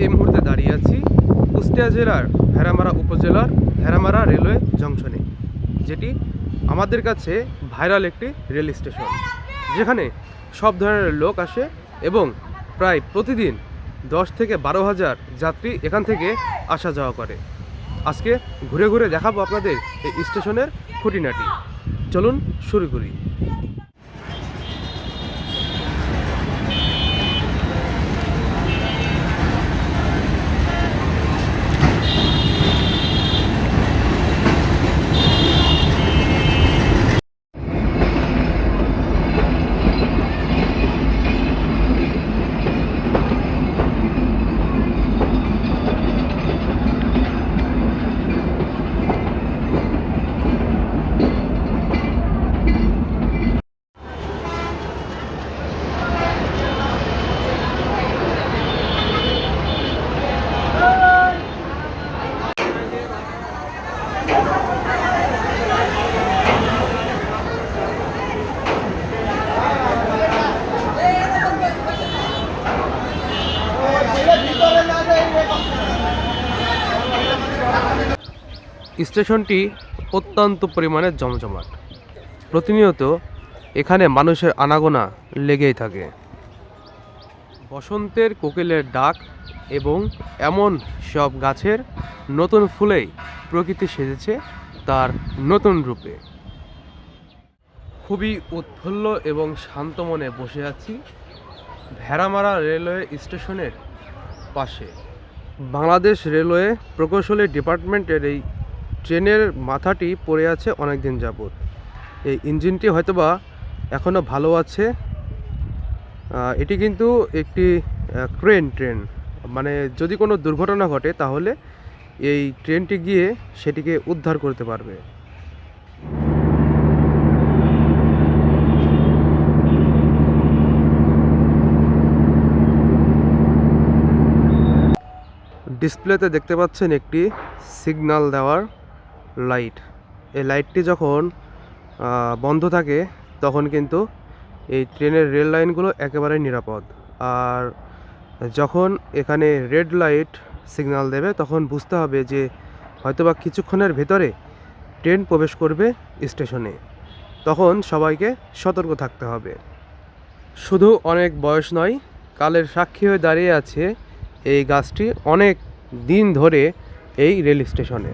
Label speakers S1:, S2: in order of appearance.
S1: এই মুহূর্তে দাঁড়িয়ে আছি কুষ্টিয়া জেলার ভেড়ামারা উপজেলার ভেড়ামারা রেলওয়ে জংশনে, যেটি আমাদের কাছে ভাইরাল একটি রেল স্টেশন, যেখানে সব ধরনের লোক আসে এবং প্রায় প্রতিদিন 10 থেকে 12,000 যাত্রী এখান থেকে আসা যাওয়া করে। আজকে ঘুরে ঘুরে দেখাবো আপনাদের এই স্টেশনের খুঁটিনাটি। চলুন শুরু করি। স্টেশনটি অত্যন্ত পরিমাণে জমজমাট। প্রতিনিয়ত এখানে মানুষের আনাগোনা লেগেই থাকে। বসন্তের কোকিলের ডাক এবং এমন সব গাছের নতুন ফুলেই প্রকৃতি সেজেছে তার নতুন রূপে। খুবই উৎফুল্ল এবং শান্ত মনে বসে আছি ভেড়ামারা রেলওয়ে স্টেশনের পাশে। বাংলাদেশ রেলওয়ে প্রকৌশলী ডিপার্টমেন্টের এই ট্রেনের মাথাটি পড়ে আছে অনেক দিন যাবত। এই ইঞ্জিনটি হয়তোবা এখনও ভালো আছে। এটি কিন্তু একটি ট্রেন, মানে যদি কোনো দুর্ঘটনা ঘটে তাহলে এই ট্রেনটি গিয়ে সেটিকে উদ্ধার করতে পারবে। ডিসপ্লেতে দেখতে পাচ্ছেন একটি সিগন্যাল দেওয়ার লাইট। এই লাইটটি যখন বন্ধ থাকে তখন কিন্তু এই ট্রেনের রেল লাইনগুলো একেবারে নিরাপদ। আর যখন এখানে রেড লাইট সিগন্যাল দেবে তখন বুঝতে হবে যে হয়তোবা কিছুক্ষণের ভেতরে ট্রেন প্রবেশ করবে স্টেশনে। তখন সবাইকে সতর্ক থাকতে হবে। শুধু অনেক বয়স নয়, কালের সাক্ষী হয়ে দাঁড়িয়ে আছে এই গাছটি অনেক দিন ধরে এই রেল স্টেশনে।